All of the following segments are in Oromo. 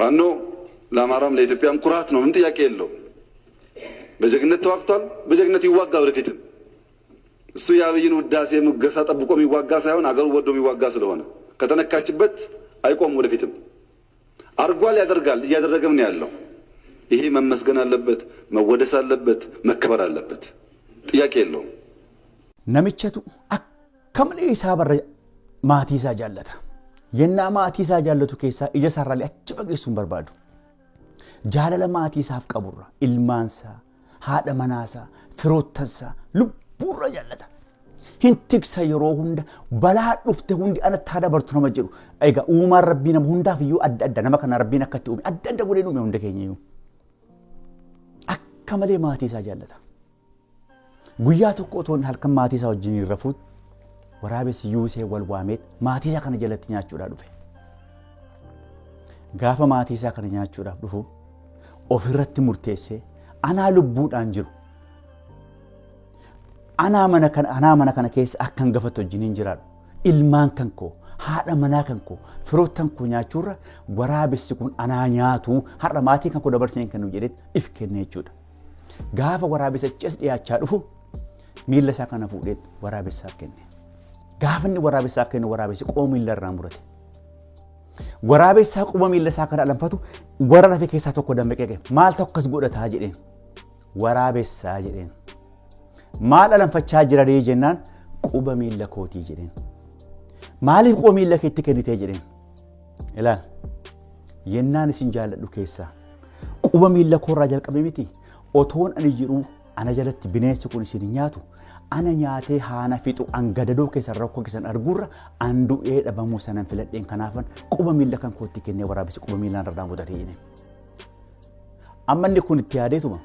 ፋኖ ለአማራም ለኢትዮጵያም ኩራት ነው። ምን ጥያቄ የለው። በጀግነት ተዋግቷል፣ በጀግነት ይዋጋ ወደፊትም። እሱ የአብይን ውዳሴ ሙገሳ ጠብቆ የሚዋጋ ሳይሆን አገሩ ወዶ የሚዋጋ ስለሆነ ከተነካችበት አይቆም። ወደፊትም አርጓል፣ ያደርጋል፣ እያደረገም ነው ያለው። ይሄ መመስገን አለበት፣ መወደስ አለበት፣ መከበር አለበት። ጥያቄ የለው። ነምቸቱ አከምለ ይሳበረ ማቲሳ ጃለታ የና ማቲሳ ጃለቱ ኬሳ እየሰራሊ አጭበቂሱን በርባዱ ጃለለ ማቲሳፍ ቀቡራ ኢልማንሳ ሃደ መናሳ ፍሮተንሳ ልቡራ ጃለታ hintiksa yeroo hunda balaa dhufte hundi anattaada bartu nama jedhu egaa uumaan rabbii nama hundaaf iyyuu adda adda nama kana rabbiin akkatti uume adda adda godhee uume hunda keenya iyyuu akka malee maatii isaa jaallata. Guyyaa tokko otoo halkan maatii isaa wajjin rafuut waraabessi yuusee wal waameet maatii isaa kana jalatti nyaachuudhaaf dhufe. Gaafa maatii isaa kana nyaachuudhaaf dhufu ofirratti murteessee anaa lubbuudhaan jiru. Ana mana kana keessa akkan gafatu wajjiniin jiraadhu. Ilmaan kan koo, haadha manaa kan koo, firoottan koo nyaachuurra waraabessi kun anaa nyaatu har'a maatii kan koo dabarseen kan nu jedhetti if kenne jechuudha. Gaafa waraabessa cis dhiyaachaa dhufu miilla isaa kana fuudhee waraabessaaf kenne. Gaafa inni waraabessaaf kenne waraabessi qooma miilla irraa murate. Waraabessaa quba miilla isaa kana alanfatu warra rafee keessaa tokko dammaqee maal tokkas godhataa jedheen. Waraabessaa jedheen. Maal alanfachaa jira dee jennaan quba miilla kootii jedheen. Maaliif quba miilla keetti kennitee jedheen. Ilaal yennaan isin jaalladhu keessaa quba miilla koorraa jalqabe miti otoon ani jiru ana jalatti bineensi kun isin nyaatu ana nyaatee haana fixu angadadoo keessan rakkoo keessan arguurra an du'ee dhabamuu sanan filadheen kanaafan quba miilla kan kootti kennee waraabessi quba miillaan irraa mudatee jedheen. Amma inni kun itti yaadeetuma.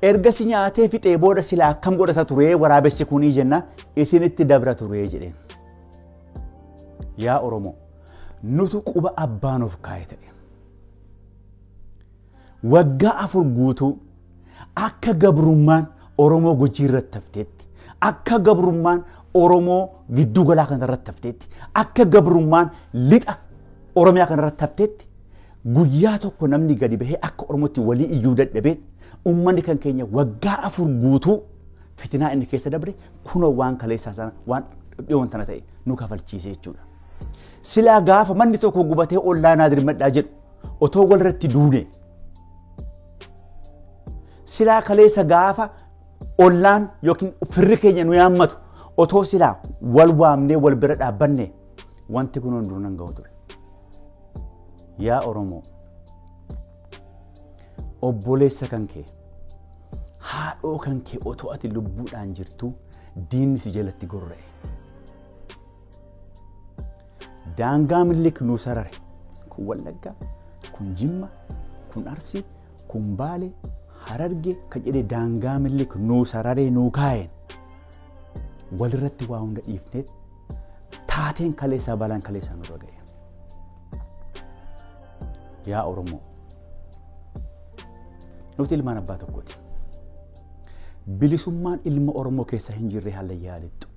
Ergasi nyaatee fixee booda silaa akkam godhata turee waraabessi kunii jenna isinitti dabra turee jedheen. Yaa Oromoo nutu quba abbaan of kaa'e ta'e. Waggaa 4 guutuu akka gabrummaan Oromoo Gujii irratti hafteetti, akka gabrummaan Oromoo gidduu galaa kana irratti hafteetti, akka gabrummaan lixa Oromiyaa kana irratti hafteetti guyyaa tokko namni gadi bahee akka Oromootti walii iyyuu dadhabee ummanni kan keenya waggaa 4 guutuu fitinaa inni keessa dabre kunoo waan kaleessaa sana waan dhiyoon tana ta'e nu kafalchiisee jechuudha. Silaa gaafa manni tokko gubatee ollaa naa dirmadhaa jedhu otoo walirratti duune. Silaa kaleessa gaafa ollaan yookiin firri keenya nu yaammatu otoo silaa wal waamnee wal bira dhaabbanne wanti kun hunduu nan ga'u ture. Yaa Oromoo obboleessa kan kee haadhoo kan kee otoo ati lubbuudhaan jirtu diinni si jalatti gorra'e. Daangaa Minilik nuu sarare kun Wallaggaa, kun Jimma, kun Arsii, kun Baalee, Harargee kan jedhee daangaa Minilik nuu sararee nuu kaa'een walirratti waa hunda dhiifneet taateen kaleessaa balaan kaleessaa nurra ga'e. Yaa Oromoo nuti ilmaan abbaa tokkooti. Bilisummaan ilma Oromoo keessa hin jirre hallayyaa lixxu.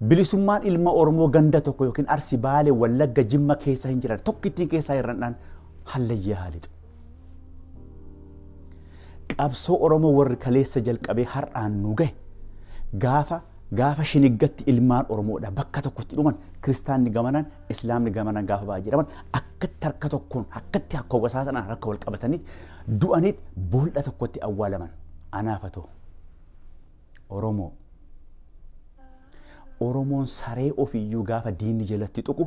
Bilisummaan ilma Oromoo ganda tokko yookiin Arsii, Baalee, Wallagga, Jimma keessa hin jiran tokkittiin keessaa irraan hallayyaa lixxu. Qabsoo Oromoo warri kaleessa jalqabee har'aan nu gahe gaafa shiniggatti ilmaan Oromoodha bakka tokkotti dhuman kiristaanni gamanan islaamni gamanan gaafa baay'ee jedhaman akkatti harka tokkoon akkatti akka wasaa sanaan harka wal qabatanii du'aniit boolla tokkotti awwaalaman anaafatoo Oromoon saree ofiyyuu gaafa diinni jalatti tuqu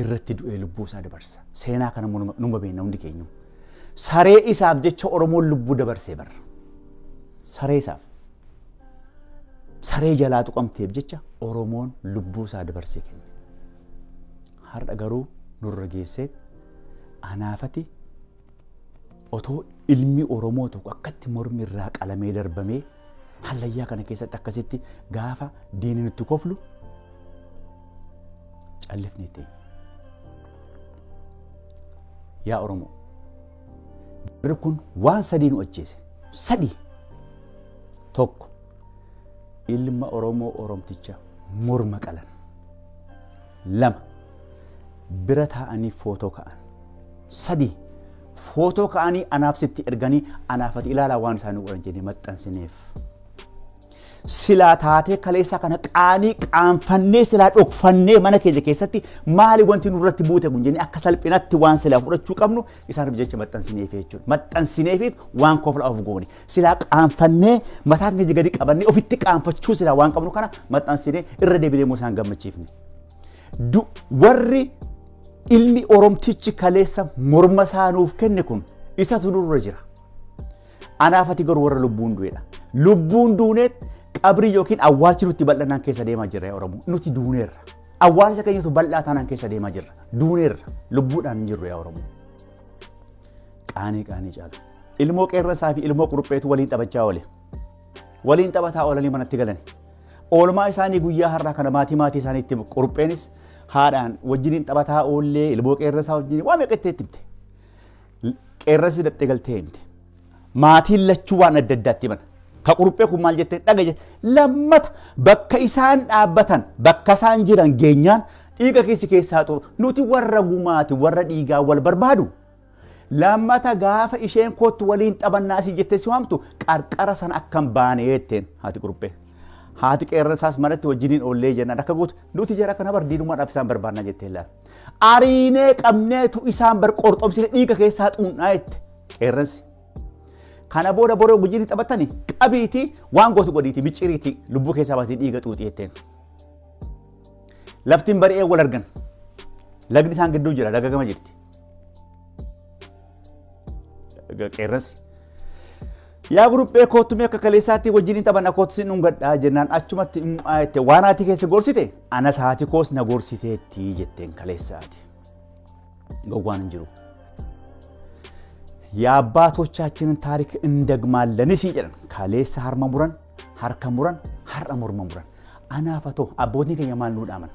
irratti du'ee lubbuu isaa dabarsa. Seenaa kana numa beekna hundi keenyu. Saree isaaf jecha Oromoon lubbuu dabarsee barra. Saree isaaf. Saree jalaa tuqamteef jecha Oromoon lubbuu isaa dabarsee kenne. Har'a garuu nurra geessee anaafati otoo ilmi Oromoo tokko akkatti mormi irraa qalamee darbamee hallayyaa kana keessatti akkasitti gaafa diinni nutti koflu callifnee ta'e. Yaa Oromoo birri kun waan sadii nu ajjeese. Sadii tokko ilma Oromoo Oromticha morma qalan. 2 bira taa'anii footoo ka'an. sadi footoo ka'anii anaaf sitti erganii anaafati ilaalaa waan isaan godhan jedhee maxxansineef. Silaa taatee kaleessaa kana qaanii qaanfannee silaa dhokfannee mana keenya keessatti maali wanti nurratti buute kun jennee akka salphinatti waan silaa fudhachuu qabnu isaaniif jecha maxxansineef jechuudha. Maxxansineefiit waan kofla of goone silaa qaanfannee mataan keenya gadi qabannee ofitti qaanfachuu silaa waan qabnu kana maxxansinee irra deebi'ee immoo isaan gammachiifne. Warri ilmi Oromtichi kaleessa morma isaanuuf kenne kun isatu nurra jira. Anaafati garuu warra lubbuun du'edha. Lubbuun duuneet qabrii yookiin awwaalchi nuti bal'anaan keessa deemaa jirra yaa Oromoo. Nuti duuneerra. Awwaalcha keenyatu bal'aa taanaan keessa deemaa jirra. Duuneerra. Lubbuudhaan hin jirru yaa Oromoo. Qaanii caalu. Ilmoo qeerransaa fi ilmoo qurupheetu waliin taphachaa oole. Waliin taphataa oolanii manatti galani. Oolmaa isaanii guyyaa har'aa kana maatii isaaniitti qurupheenis haadhaan wajjiniin taphataa oollee ilmoo qeerransaa wajjiniin waa meeqa itti himte. Qeerransi hidhattee galtee himte. Maatiin lachuu waan adda addaatti himana. Ka quruphee kun maal jettee dhaga jette lammata bakka isaan dhaabbatan bakka isaan jiran geenyaan dhiiga keessaa xuru nuti warra gumaati warra dhiigaa wal barbaadu. Lammata gaafa isheen kootu waliin taphannaa si jettee si waamtu qarqara sana akkam baane jetteen haati quruphee. Haati qeerransaas manatti wajjiniin oollee jennaan akka gootu nuti jara kana bardiinumaadhaaf isaan barbaannaa jettee laala. Ariinee qabneetu isaan qorxomsine dhiiga keessaa xuunnaa jette qeerransi. Kana booda boroo wajjiniin taphatanii qabiitii waan gootu godhiitii micciriitii lubbuu keessaa baasii dhiiga xuuxii jetteen. Laftiin bari'ee wal argan. Lagni isaan gidduu jira dagagama jirti. Qeerransi. Yaa quruphee kootumee akka kaleessaatti wajjiniin taphanna kootu sin dhungadhaa jennaan achumatti jette waan haati keessa gorsite anas haati koos na gorsiteetti jetteen kaleessaati. Gowwaan hin jiru. የአባቶቻችንን ታሪክ እንደግማለን ሲጀን ካሌሳ harma muran harka muran har'a morma muran anaafato abbootiin keenya maal nu dhaaman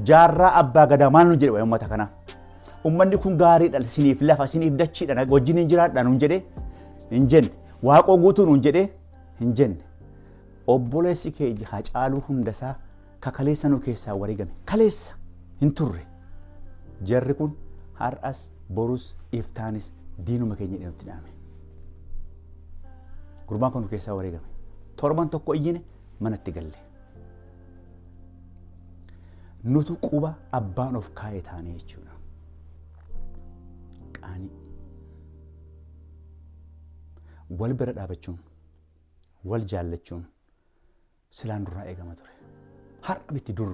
jaarraa abbaa gadaa maal nu jedhe waa'ee uummata kana uummanni kun gaariidha siniif lafa siniif dachiidha wajjin hin jiraadha nuun jedhe hin jenne waaqoo guutuu nuun jedhe hin jenne obboleessi keenya Hacaaluu Hundeessaa kaleessa nu keessaa wareegame kaleessa hin turre jarri kun har'as borus iftaanis diinuma keenya nutti dhaame. Gurbaan kun keessaa wareegame. Torban tokko iyyine manatti galle. Nutu quba abbaan of kaa'ee taane jechuudha. Qaanii. Wal bira dhaabachuun, wal jaallachuun silaan duraa eegama ture. Har'a miti dur.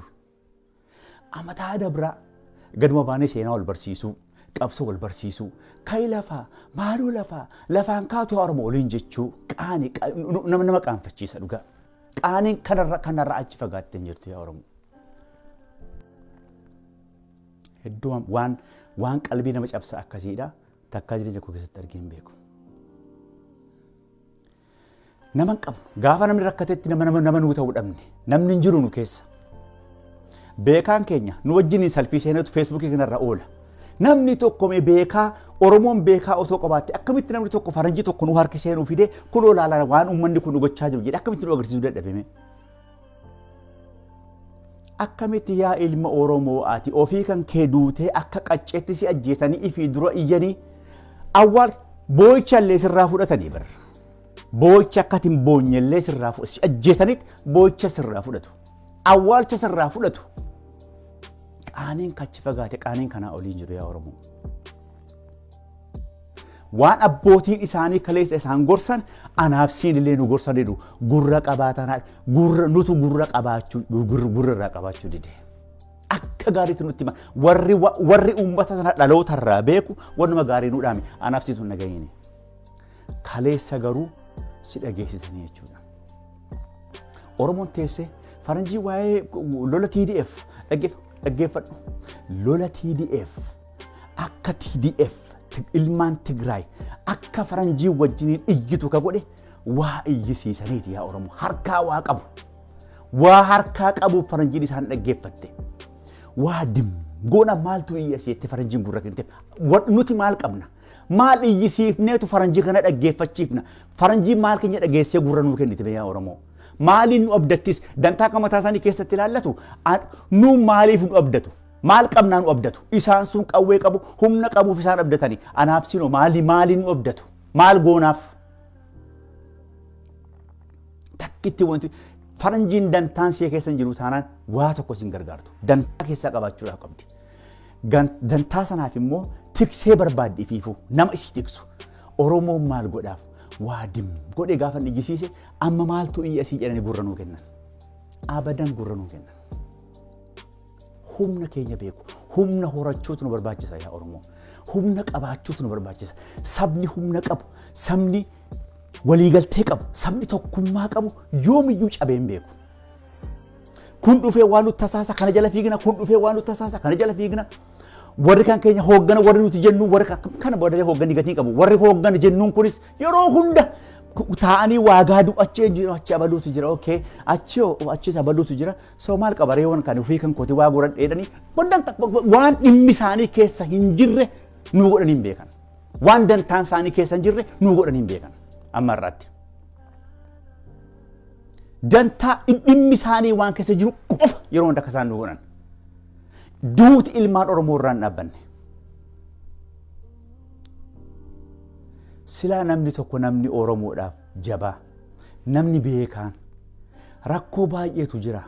Amataa dabraa gaduma baanee seenaa wal barsiisuu. Qabsa wal barsiisuu kai lafaa maaloo lafaan kaatu Oromoo waliin jechuu qaanii nama qaanfachiisa dhugaa qaaniin kanarra achi fagaattee jirtu yaa Oromoo. Hedduu waan qalbii nama cabsa akkasiidha takkaa jireenya koo keessatti argee hin beeku. Nama qabnu gaafa namni rakkatetti nama nuu ta'uu dhabne namni hin jiru nu keessa. Beekaan keenya nu wajjiniin salfii seenatu feesbuukii kanarra oola. Namni tokko mee beekaa Oromoon beekaa otoo qabaatte akkamitti namni tokko faranjii tokko nu harkisee nu fide kun olaanaa waan uummanni kun gochaa jiru jedhe akkamitti nu agarsiisuu dadhabame. Akkamitti yaa ilma Oromoo ati ofii kan kee duutee akka qacceetti si ajjeesanii ifii dura iyyanii awwaal boo'icha illee sirraa fudhatanii bara. Boo'icha akkatiin boonyellee sirraa fudhatu si ajjeesanitti boo'icha sirraa fudhatu. Awwaalcha sirraa fudhatu. Qaaniin kachi fagaate qaaniin kanaa oliin jiru yaa Oromoo. Waan abbootiin isaanii kaleessa isaan gorsan anaaf siin illee nu gorsan jedhu gurra qabaatanaa nutu gurra irraa qabaachuu dide. Akka gaariitti nutti warri uummata sana dhaloota irraa beeku wannuma gaarii nu dhaame anaaf siitu nagayini. Kaleessa garuu si dhageessisanii jechuudha. Oromoon teessee faranjii waa'ee lola TDF dhaggeeffadhu. Lola TDF akka TDF ilmaan Tigraay akka faranjii wajjiniin iyyitu ka godhe waa iyyisiisaniiti yaa Oromoo harkaa waa qabu. Waa harkaa qabu faranjiin isaan dhaggeeffatte. Waa goona maaltu iyyisiitti faranjiin gurra kennite. Nuti maal qabna? Maal iyyisiifneetu faranjii kana dhaggeeffachiifna? Faranjiin maal keenya dhageessee gurra nuu kennite yaa Oromoo? Maaliin nu abdattis dantaa qamataa isaanii keessatti ilaallatu nu maaliif nu abdatu Maal qabnaan abdatu? Isaan sun qawwee qabu, humna qabuuf isaan abdatanii. Anaaf sinoo maaliin abdatu? Maal goonaaf? Takkitti wanti faranjiin dantaan siya keessa hin jiru taanaan waa tokko sin gargaartu. Dantaa keessaa qabaachuudhaaf qabdi. Dantaa sanaaf immoo tiksee barbaadde fiifu nama isii tiksu. Oromoon maal godhaaf? Waa dim godhe gaafa dhigisiise amma maaltu iyya asii jedhanii gurra nuu kennan. Abadan gurra nuu kennan. Humna keenya beeku. Humna horachuutu nu barbaachisa yaa Oromoo. Humna qabaachuutu nu barbaachisa. Sabni humna qabu, sabni waliigaltee qabu, sabni tokkummaa qabu yoomiyyuu cabee hin beeku. Kun dhufee waan nuti tasaasa kana jala fiigna, kun dhufee waan nuti tasaasa kana jala fiigna. Warri kan keenya hooggana warri nuti jennu warri kana booda hoogganni gatii qabu. Warri hooggana jennuun kunis yeroo hunda taa'anii waa gaaduu achi abaluutu jira. Okay, achi abaluutu jira. So maal qaba reewwan kan ofii kan kooti waa goran dheedhanii waan dhimmi isaanii keessa hin jirre nuu godhan hin beekan. Waan dantaan isaanii keessa hin jirre nuu godhan hin beekan. Amma irraatti. Dantaa dhimmi isaanii waan keessa jiru qofa yeroo hunda akka isaan nuu godhan. Duuti ilmaan Oromoo irraan dhaabbanne. Silaa namni tokko namni Oromoodhaaf jabaa, namni beekaan rakkoo baay'eetu jira.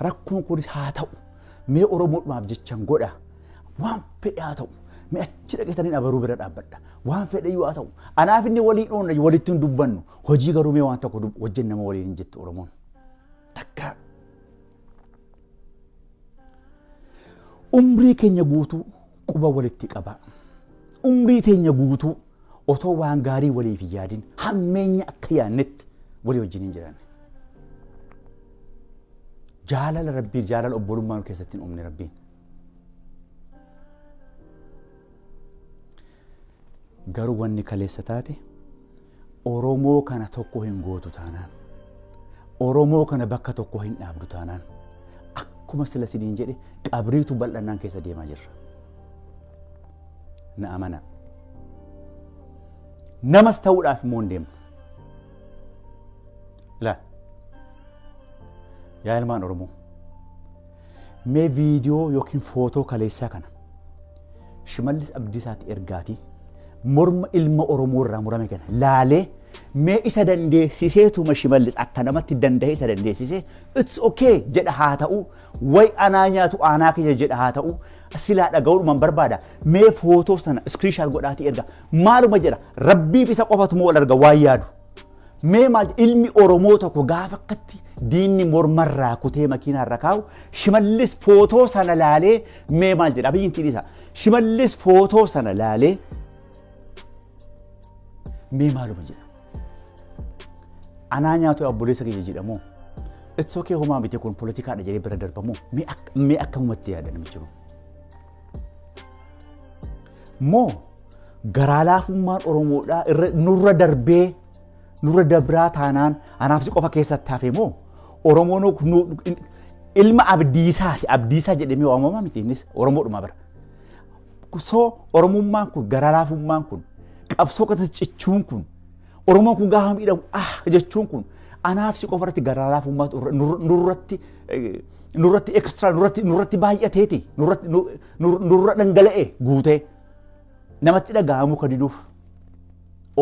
Rakkoon kunis haa ta'u, mee Oromoodhaaf jechan godha. Waan fedhe haa ta'u, mee achi dhaqeetanii abaruu bira dhaabbadha. Waan fedhe yoo haa ta'u, anaaf inni walii dhoonna walitti hin dubbannu. Hojii garuu mee waan tokko wajjin nama waliin hin jettu Oromoon. Takka. Umrii keenya guutuu quba walitti qaba. Umrii teenya guutuu otoo waan gaarii waliif hin yaadin hammeenya akka yaannetti walii wajjin hin jiran. Jaalala Rabbii jaalala obbolummaa keessatti hin uumne Rabbiin. Garuu wanni kaleessa taate Oromoo kana tokko hin gootu taanaan, Oromoo kana bakka tokko hin dhaabdu taanaan akkuma sila sidiin jedhe qabriitu bal'annaan keessa deemaa jirra. Na amana. Namas ta'uudhaaf immoo hin deemnu. Ilaal. Yaa ilmaan Oromoo. Mee viidiyoo yookiin footoo kaleessaa kana Shimallis Abdiisaatti ergaatii morma ilma Oromoo irraa murame kana laalee mee isa dandeessiseetuma Shimallis akka namatti danda'e isa dandeessisee it's okay jedha haa ta'u way anaa nyaatu aanaa kiyya jedha haa ta'u silaa dhaga'uudhumaan barbaada mee footoo sana iskiriishaat godhaatii erga maaluma jedha Rabbiif isa qofatu moo wal arga waan yaadu mee maal ilmi Oromoo tokko gaafa akkatti diinni mormarraa kutee makiinaarra kaa'u Shimallis footoo sana laalee mee maal jedha biyyiin tiidhisa Shimallis footoo sana laalee mee maaluma jedha anaa nyaatu obboleessa kiyya jedhamoo it's okay homaa miti kun poolitikaadha jedhee bira darbamoo mee akkamumatti yaada namichi kun moo garaa laafummaan Oromoodhaa nurra darbee nurra dabraa taanaan anaaf si qofa keessatti hafe moo Oromoon ilma Abdiisaati Abdiisaa jedhamee waamamaa miti innis Oromoodhuma bara so Oromummaan kun garaa laafummaan kun qabsoo qata cichuun kun Oromoon kun gaafa miidhamu jechuun kun anaaf si qofarratti garaa laafummaatu nurratti ekstra nurratti baay'ateeti nurra dhangala'e guutee namatti dhaga'amu ka diduuf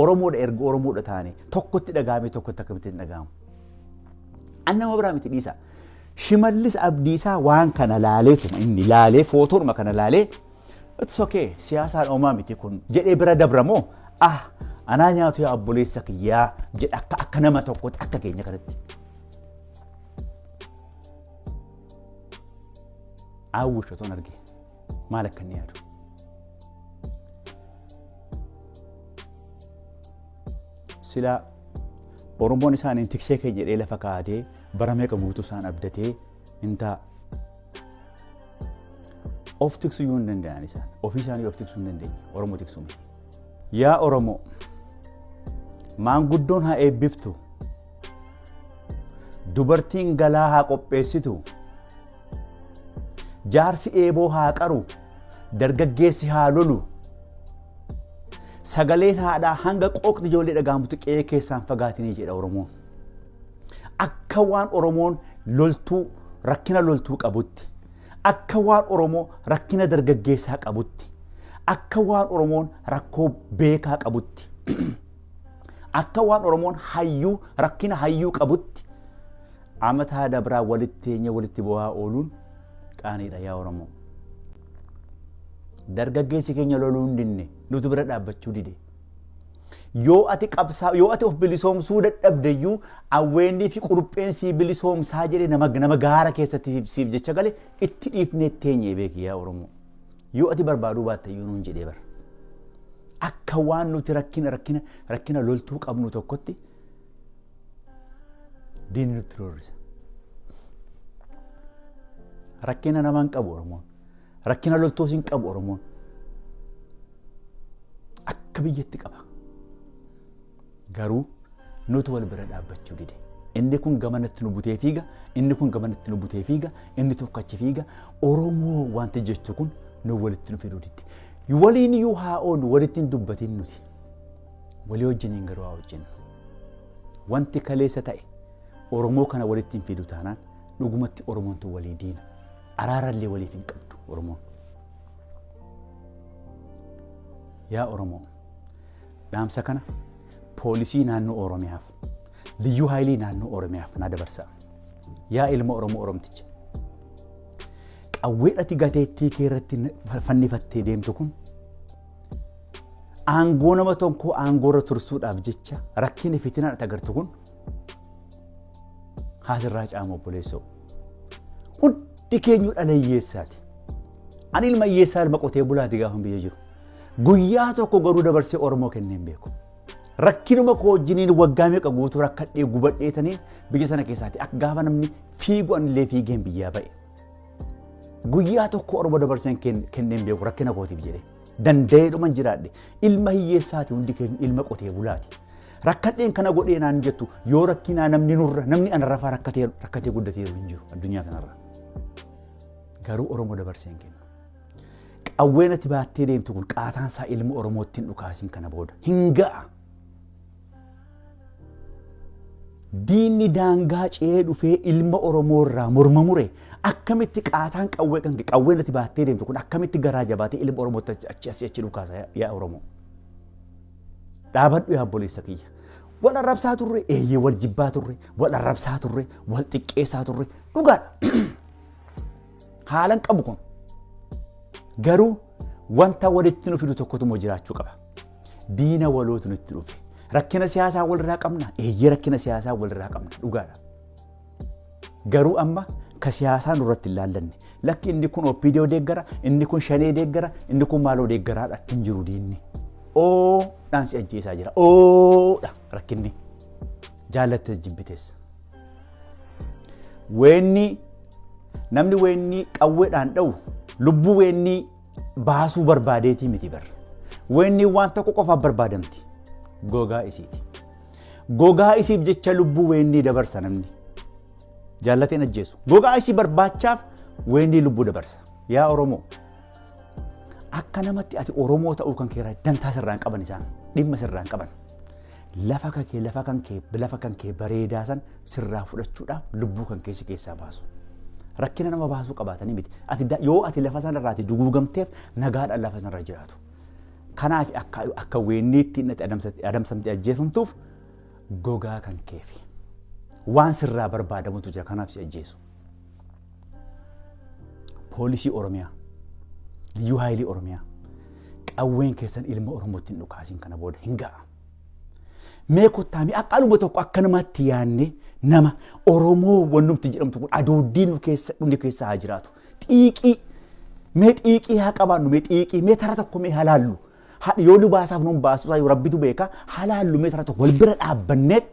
Oromoodha erga Oromoodha taane tokkotti dhaga'ame tokkotti akkamitti hin dhaga'amu. Annama biraa miti dhiisa. Shimallis Abdiisaa waan kana laaleetuma inni laalee footoodhuma kana laalee it's okay siyaasaan oomaa miti kun jedhee bira dabramoo anaa nyaatu yaa obboleessa kiyyaa jedha akka nama tokkotti akka keenya kanatti. Awwishatoon arge maal akka inni yaadu. Sila Oromoon isaaniin tiksee kee jedhee lafa kaa'atee bara meeqa guutuu isaan abdatee intaa of tiksuu iyyuu hin danda'an isaan ofii isaanii of tiksuu hin dandeenye Oromoo tiksuu miti. Yaa Oromoo maanguddoon haa eebbiftu dubartiin galaa haa qopheessitu jaarsi eeboo haa qaru dargaggeessi haa lolu sagaleen haadhaa hanga qooqti ijoollee dhaga'amutti qe'ee keessaan fagaatinii jedha Oromoon. Akka waan Oromoon loltuu rakkina loltuu qabutti akka waan Oromoo rakkina dargaggeessaa qabutti, akka waan Oromoon rakkoo beekaa qabutti, akka waan Oromoon hayyuu rakkina hayyuu qabutti amataa dabraa walitti bu'aa ooluun qaaniidha yaa Oromoo. Dargaggeessi keenya loluu hin dinne nuti bira dhaabbachuu dide. Yoo ati of bilisoomsuu dadhabdeyyuu awweennii fi qurupheen sii bilisoomsaa jedhe nama gaara keessatti siif jecha gale itti dhiifnee teenyee beeki yaa Oromoo. Yoo ati barbaaduu baattayyuu nuun jedhee bara. Akka waan nuti rakkina loltuu qabnu tokkotti diinni nutti roorrisa. Rakkina namaan qabu Oromoon. Rakkina loltuus hin qabu Oromoon. Akka biyyatti qaba. Garuu nuti wal bira dhaabbachuu dide. Inni kun gamanatti nu butee fiiga, inni kun gamanatti nu butee fiiga, inni tokko achi fiiga. Oromoo wanti jechu kun nu walitti nu fiduu dide. Waliin iyyuu haa oolu walitti hin dubbatin nuti. Walii wajjiniin garuu haa hojjennu. Wanti kaleessa ta'e Oromoo kana walitti hin fidu taanaan dhugumatti Oromoon tun walii diina. Araarallee waliif hin qabdu Oromoon. Yaa Oromoo, dhaamsa kana poolisii naannoo Oromiyaaf, liyyuu haayilii naannoo Oromiyaaf na dabarsa. Yaa ilma Oromoo Oromticha. Qawweedhati gateettii kee irratti fannifattee deemtu kun aangoo nama tokkoo aangoorra tursuudhaaf jecha rakkina fitinaan ati agartu kun haasirraa caama obboleessoo. Hundi keenyu dhala hiyyeessaati. Ani ilma hiyyeessaa ilma qotee bulaati gaafa biyya jiru. Guyyaa tokko garuu dabarsee Oromoo kenneen beeku. Rakkinuma koo wajjiniin waggaa meeqa guutuu rakkadhee gubadheetanii biyya sana keessaati akka gaafa namni fiigu anillee fiigeen biyyaa ba'e. Guyyaa tokko Oromoo dabarseen kenneen beeku rakkina kootiif jedhee. Danda'eedhuman jiraadhe. Ilma hiyyeessaati hundi keenya ilma qotee bulaati. Rakkadheen kana godhee naan jettu yoo rakkinaa namni anarrafaa rakkatee guddateeru hin jiru addunyaa kanarra. Garuu Oromoo dabarseen kennu. Qawween ati baattee deemtu kun qaataan isaa ilma Oromootti hin dhukaasin kana booda hin ga'a. Diinni daangaa ce'ee dhufee ilma Oromoo irraa morma mure akkamitti qaataan qawween ati baattee deemtu kun akkamitti garaa jabaatee ilma Oromootti achi dhukaasa yaa Oromoo. Dhaabadhu yaa obboleessa kiyya. Wal arrabsaa turre eeyyee wal jibbaa turre wal arrabsaa turre wal xiqqeessaa turre dhugaadha. Haalan qabu kun. Garuu wanta walitti nu fidu tokkotu moo jiraachuu qaba. Diina walootu nutti dhufe. Rakkina siyaasaa walirraa qabna. Eeyyee rakkina siyaasaa walirraa qabna. Dhugaadha. Garuu amma ka siyaasaa nurratti hin laallanne. Lakki inni kun OPDO deeggara, inni kun Shanee deeggara, inni kun maaloo deeggaraadha ittiin jiru diinni. Dhaan si ajjeesaa jira. Dha rakkinni. Jaallatte jibbiteessa. Namni weenni qawweedhaan dha'u lubbuu weenni baasuu barbaadeetii miti bar. Weenni waan tokko qofaaf barbaadamti. Gogaa isiiti. Gogaa isiif jecha lubbuu weenni dabarsa namni. Jaallateen ajjeesu. Gogaa isii barbaachaaf weenni lubbuu dabarsa. Yaa Oromoo. Akka namatti ati Oromoo ta'uu kan keeraa dantaa sirraan qaban isaan. Dhimma sirraan qaban. Lafa kan kee bareedaa san sirraa fudhachuudhaaf lubbuu kan keessi keessaa baasu. Rakkina nama baasuu qabaatanii miti. Yoo ati lafa sanarraati duguugamteef nagaadhaan lafa sanarra jiraatu. Kanaaf akka weenniitti adamsamtee ajjeefamtuuf gogaa kan keefi. Waan sirraa barbaadamutu jira kanaaf si ajjeesu. Poolisii Oromiyaa, liyyuu haayilii Oromiyaa, qawween keessan ilma Oromootti hin dhukaasin kana booda hin ga'a. Mee kottaami aqaluma tokko akka namatti yaanne nama Oromoo wannumti jedhamtu kun adooddiin nu keessa haa jiraatu. Xiiqii haa qabaannu mee tara tokko mee halaallu. Yoo lubaasaaf nuun baasu yoo rabbitu beeka halaallu mee tara tokko wal bira dhaabbanneet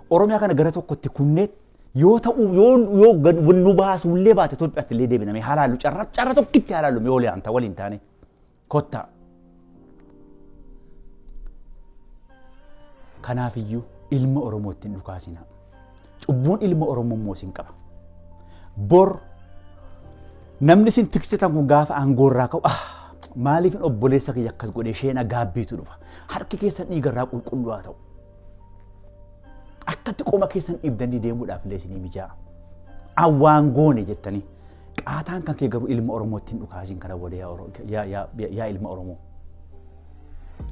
Oromiyaa kana gara tokkotti kunneet yoo ta'u yoo nu baasullee baate Itoophiyaatti illee deebiname halaallu carra tokkitti halaallu mee olee anta waliin taane kottaa. Kanaafiyyuu ilma Oromootti hin dhukaasina. Cubbuun ilma Oromoo immoo isin qaba. Bor namni isin tiksitan kun gaafa aangoorraa ka'u maaliif obboleessa kiyya akkas godhee sheena gaabbiitu dhufa. Harki keessan dhiigarraa qulqulluu haa ta'u. Akkatti qoma keessan dhiibdanii deemuudhaaf illee isinii mijaa'a. Awwaan goone jettanii qaataan kan kee garuu ilma Oromootti hin dhukaasin kana booda yaa ilma Oromoo.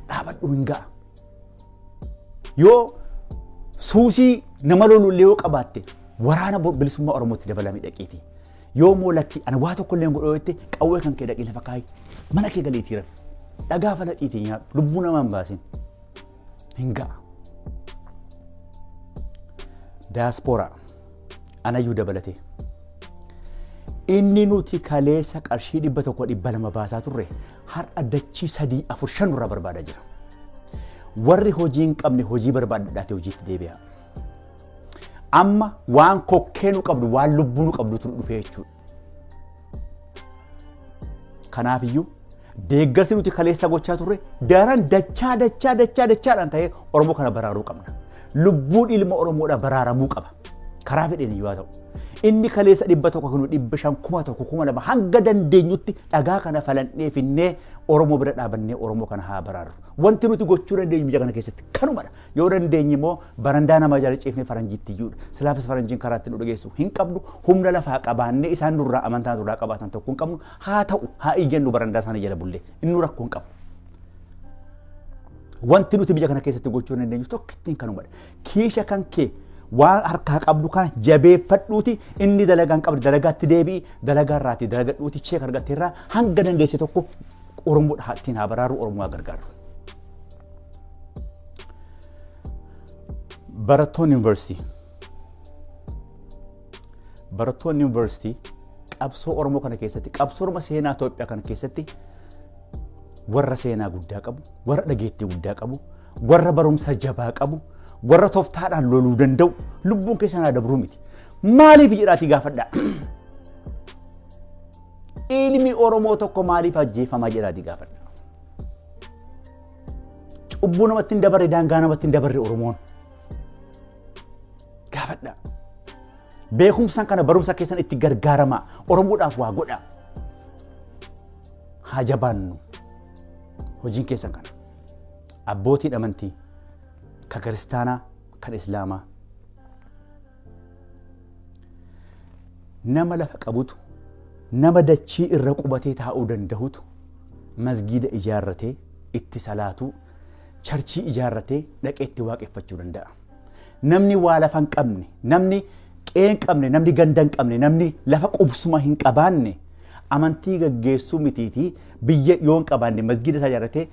Dhaabadhu hin ga'a. Yoo suusii nama lolullee yoo qabaatte waraana bilisummaa Oromootti dabalamee dhaqiiti. Yoo moo lakki ana waa tokko illee godhoo jettee qawwee kan kee dhaqee lafa kaayi mana kee galiitii rafi. Dhagaa falaxiitii nyaadhu lubbuu namaa hin baasin. Hin ga'a. Daaspooraa anayyuu dabalatee. Inni nuti kaleessa qarshii 100-200 baasaa turre har'a dachii 3-4-5 irraa barbaadaa jira. Warri hojii hin qabne hojii barbaadadhaate hojiitti deebi'a. Amma waan kokkee nu qabdu waan lubbuu nu qabdu turu dhufee jechuudha. Kanaafiyyuu deeggarsi nuti kaleessa gochaa turre daran dachaadhaan ta'ee Oromoo kana baraaruu qabna. Lubbuun ilma Oromoodha baraaramuu qaba. Karaa fedheen iyyuu haa ta'u. Inni kaleessa 100 kunu 500 2,000 hanga dandeenyutti dhagaa kana falannee finnee Oromoo bira dhaabannee Oromoo kana haa baraaru. Wanti nuti gochuu dandeenyu biyya kana keessatti kanumadha. Yoo dandeenye immoo barandaa nama jala ciifnee faranjiitti iyyuudha. Silaafis faranjiin karaa itti nu dhageessu hin qabnu humna lafaa qabaannee isaan nurraa amantaa nurraa qabaatan tokko hin qabnu haa ta'u haa iyyannu barandaa isaanii jala bullee inni rakkoo hin qabu. Wanti nuti biyya kana keessatti gochuu dandeenyu tokkittiin kanumadha. Kiisha kan kee waan harkaa qabdu kana jabeeffadhuuti inni dalagaan qabdu dalagaatti deebi'i dalagaa irraati dalagadhuuti cheek argatte irraa hanga dandeesse tokko Oromoodha ittiin haa baraaru Oromoo haa gargaaru. Barattoonni yuunivarsiitii qabsoo Oromoo kana keessatti qabsoo seenaa Itoophiyaa kana keessatti warra seenaa guddaa qabu, warra dhageettii guddaa qabu, warra barumsa jabaa qabu, warra tooftaadhaan loluu danda'u lubbuun keessan haa dabruu miti. Maaliif jedhaatii gaafadha? Ilmi Oromoo tokko maaliif ajjeefamaa jedhaatii gaafadha? Cubbuu namatti hin dabarre daangaa namatti hin dabarre Oromoon. Gaafadha. Beekumsaan kana barumsa keessan itti gargaaramaa Oromoodhaaf waa godha. Haa jabaannu. Hojiin keessan kana. Abbootiin amantii. Ka kiristaanaa kan islaamaa nama lafa qabutu nama dachii irra qubatee taa'uu danda'utu masgiida ijaarratee itti salaatu charchii ijaarratee dhaqee itti waaqeffachuu danda'a. Namni waa lafa hin qabne namni qe'ee hin qabne namni ganda hin qabne namni lafa qubsuma hin qabaanne amantii gaggeessuu mitiitii biyya yoo hin qabaanne masgiida isaa ijaarratee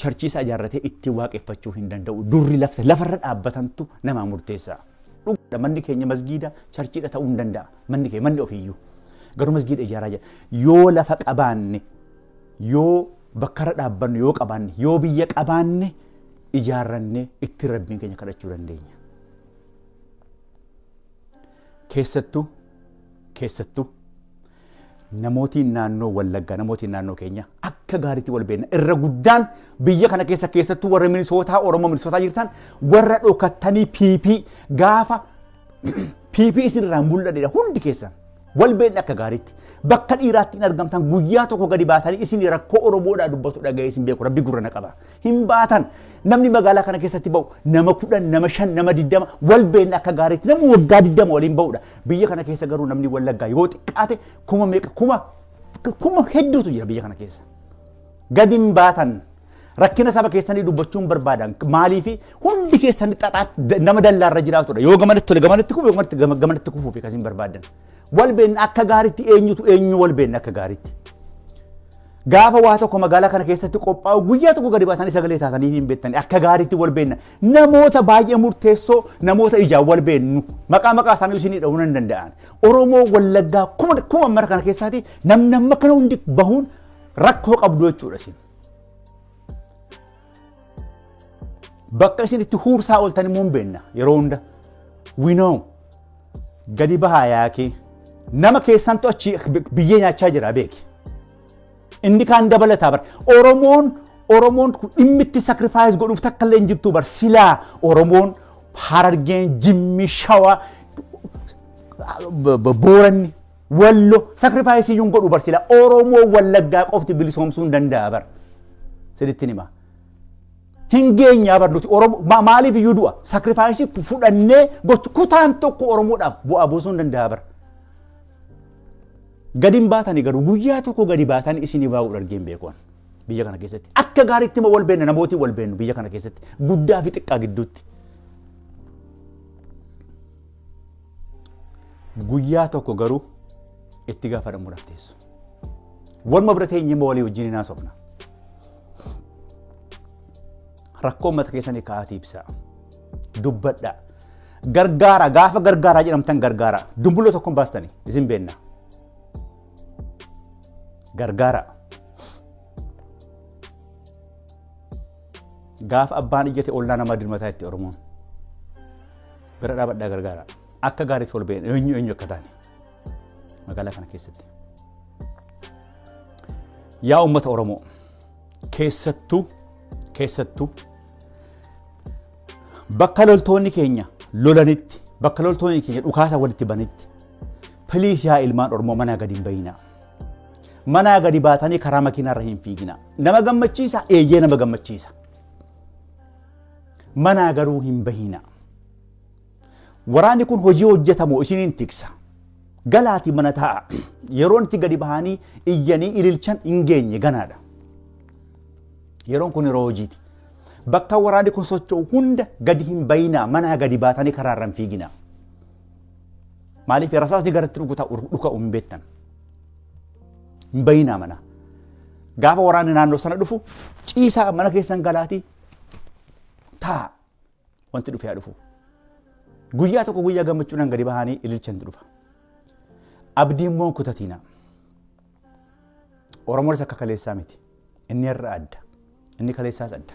charchii isaa ijaarratee itti waaqeffachuu hin danda'u. Durri lafarra dhaabbatantu nama murteessa. Manni keenya masgiida charchiidha ta'uu hin danda'a. Manni keenya manni ofiiyyuu. Garuu masgiida ijaaraa jira. Yoo lafa qabaanne, yoo bakkarra dhaabbannu yoo qabaanne, yoo biyya qabaanne ijaarranne itti rabbiin keenya kadhachuu dandeenya. Keessattuu namootiin naannoo Wallaggaa namootiin naannoo keenya akka gaariitti wal beekna irra guddaan biyya kana keessa keessattuu warra minisootaa Oromoo minisootaa jirtan warra dhokattanii PP gaafa PP isinirraa mul'atedha hundi keessan wal beekna akka gaariitti bakka dhiiraatti hin argamtan guyyaa tokko gadi baatanii isin rakkoo Oromoodhaa dubbatu dhaga'ee isin beeku rabbi gurra na qaba hin baatan namni magaalaa kana keessatti ba'u nama 10 nama 5 nama 20 wal beekna akka gaariitti nama waggaa 20 waliin ba'udha biyya kana keessa garuu namni Wallaggaa yoo xiqqaate kuma hedduutu jira biyya kana keessa gadi hin baatan rakkina saba keessanii dubbachuun barbaadan maaliifi hundi keessanii xaxaa nama dallaarra jiraatudha yoo gamanatti tole gamanatti kufu gamanatti kufuuf akkasiin barbaadan wal beekna akka gaariitti eenyu wal beekna akka gaariitti gaafa waa tokko magaalaa kana keessatti qophaa'u guyyaa tokko gadi baatanii sagalee taatanii hin beektani akka gaariitti wal beekna namoota baay'ee murteessoo namoota ijaan wal beeknu maqaa isaanii isinii dha'uu hin danda'an Oromoo Wallaggaa kuma mara kana keessaati namni amma kana hundi bahuun rakkoo qabdu jechuudha isin. Bakka isin itti huursaa ooltan immoo hin beekna yeroo hunda winoo gadi bahaa yaakee nama keessantu achi biyyee nyaachaa jira beeki. Inni kaan dabalataa bar Oromoon dhimmi itti sacrifice godhuuf takka illee hin jirtu bar silaa Oromoon Harargeen Jimmi Shawaa Booranni Wallo sacrifice iyyuu godhu bar silaa Oromoo Wallaggaa qofti bilisoomsuu hin danda'a bar siditti nima. Hingeenyaa bar nuti Oromoo maaliif iyyuu du'a sacrifice fudhannee gochu kutaan tokko Oromoodhaaf bu'aa buusuu hin danda'a bar. Gadi hin baatanii garuu guyyaa tokko gadi baatanii isinii baa'uu argeen beekuun biyya kana keessatti. Akka gaariitti wal beenna namooti wal beennu biyya kana keessatti guddaa fi xiqqaa gidduutti. Guyyaa tokko garuu itti gaafatamuudhaaf teessu. Waluma bira teenyee immoo walii wajjin hin haasofna. Rakkoo uummata keessanii kaa'atii ibsaa. Dubbadhaa. Gargaara gaafa gargaaraa jedhamtan gargaara. Dumbuloo tokkoon baastanii isin beenna. Gargaara. Gaafa abbaan iyyate ollaa namaa dirmataa itti Oromoon. Bira dhaabadhaa gargaara. Akka gaariitti wal beekna eenyu akka taane magaalaa kana keessatti. Yaa uummata Oromoo keessattuu bakka loltoonni keenya lolanitti bakka loltoonni keenya dhukaasa walitti banitti piliis yaa ilmaan Oromoo manaa gadi hin bayinaa. Manaa gadi baatanii karaa makiinaarra hin fiiginaa. Nama gammachiisa eeyyee nama gammachiisa. Manaa garuu hin bayinaa. Waraanni kun hojii hojjetamu isiniin tiksa. Galaatii mana taa'a. Yeroon itti gadi bahanii iyyanii ililchan hin geenye ganaadha. Yeroon kun yeroo hojiiti. Bakka waraanni kun socho'u hunda gadi hin bayinaa manaa gadi baatanii karaarra hin fiiginaa. Maaliif rasaasni garatti dhuka'u hin beektan. Hin bayinaa mana. Gaafa waraanni naannoo sana dhufu ciisaa mana keessan galaatii taa'a. Wanti dhufee dhufu. Guyyaa tokko guyyaa gammachuudhaan gadi bahanii ililchantu dhufa. Abdiin immoo kutatiina. Oromoonis akka kaleessaa miti. Inni irra adda. Inni kaleessaas adda.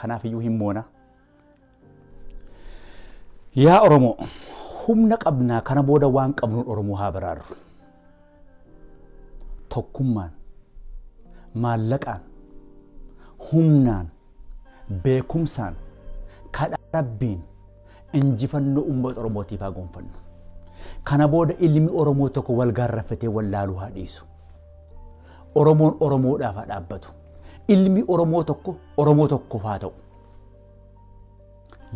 Kanaaf iyyuu hin moona. Yaa Oromoo humna qabnaa kana booda waan qabnuun Oromoo haa baraaru. Tokkummaan, maallaqaan, humnaan, beekumsaan, kadhaa Rabbiin injifannoo uummata Oromootiif haa gonfannu. Kana booda ilmi Oromoo tokko wal gaarrafatee wal laaluu haa dhiisu. Oromoon Oromoodhaaf haa dhaabbatu. Ilmi Oromoo tokko haa ta'u.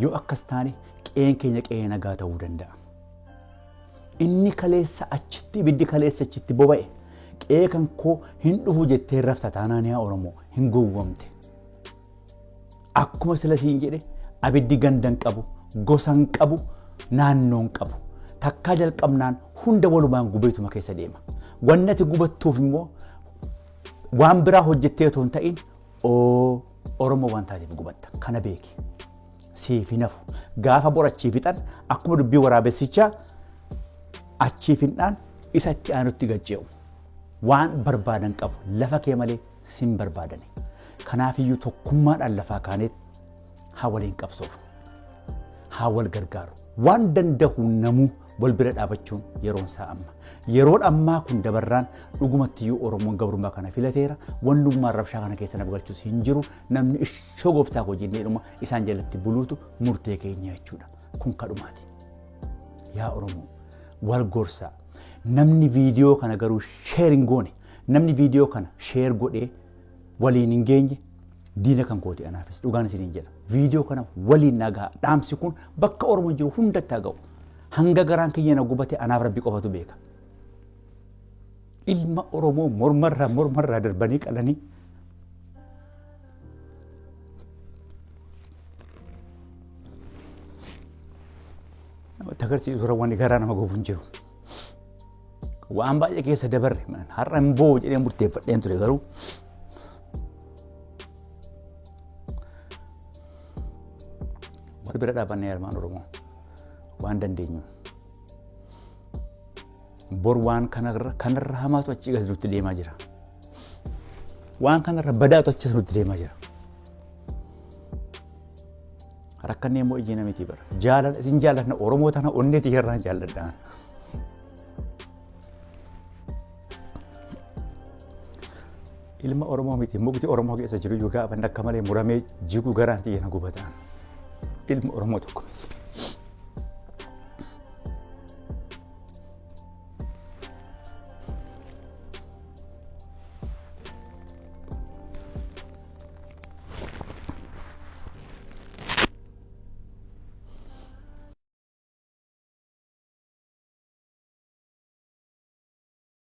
Yoo akkas taane qe'een keenya qe'ee nagaa ta'uu danda'a. Inni kaleessa achitti ibiddi kaleessa achitti boba'e qe'ee kan koo hin dhufu jettee rafta taanaan yaa Oromoo hin gowwamte. Akkuma sila siin jedhe abiddi gandan qabu. Gosan qabu, naannoon qabu. Takkaa jalqabnaan hunda walumaan gubeetuma keessa deema. Wannati gubattuuf immoo waan biraa hojjettee otoo hin ta'in Oromoo waan taateef gubatta. Kana beeki. Siif hin hafu. Gaafa bor achii fixan akkuma dubbii waraabessichaa achii fixnaan isa itti aanutti gaccee'u. Waan barbaadan qabu lafa kee malee sin barbaadani. Kanaafiyyuu tokkummaadhaan lafaa kaaneet haa waliin qabsoofu. Haa wal gargaaru. Waan danda'u namuu wal bira dhaabachuun yeroon isaa amma. Yeroon ammaa kun dabarraan dhugumattiyyuu Oromoon gabrummaa kana filateera. Wannummaan rabshaa kana keessa nama galchuus hin jiru. Namni ishoo gooftaa koo jennee dhuma isaan jalatti buluutu murtee keenya jechuudha. Kun kadhumaati. Yaa Oromoo wal gorsaa. Namni viidiyoo kana garuu sheer hin goone. Namni viidiyoo kana sheer godhee waliin hin geenye diina kan kooti anaafis dhugaan isiniin jedha. Viidiyoo kana waliin nagaa dhaamsi kun bakka Oromoon jiru hundatti haa ga'u. Hanga garaan kiyya na gubate anaaf Rabbi qofatu beeka. Ilma Oromoo mormarraa darbanii qalanii namatti agarsiisu rawwanni garaa nama gubuun jiru. Waan baay'ee keessa dabarre har'a hin boo jedhee murteeffadheen ture garuu wal bira dhaabannee ilmaan Oromoo waan dandeenyu. Bor waan kanarra hamaatu achi gas nutti deemaa jira. Waan kanarra badaatu achis nutti deemaa jira. Rakkannee immoo ijji namitii bara. Jaalala isin jaalatna Oromoo tana onneetii irraan jaalladhaan. Ilma Oromoo miti mukti Oromoo keessa jiru yoo gaafa akka malee muramee jigu garaan xiyyeena gubataan. Ilma Oromoo tokko miti.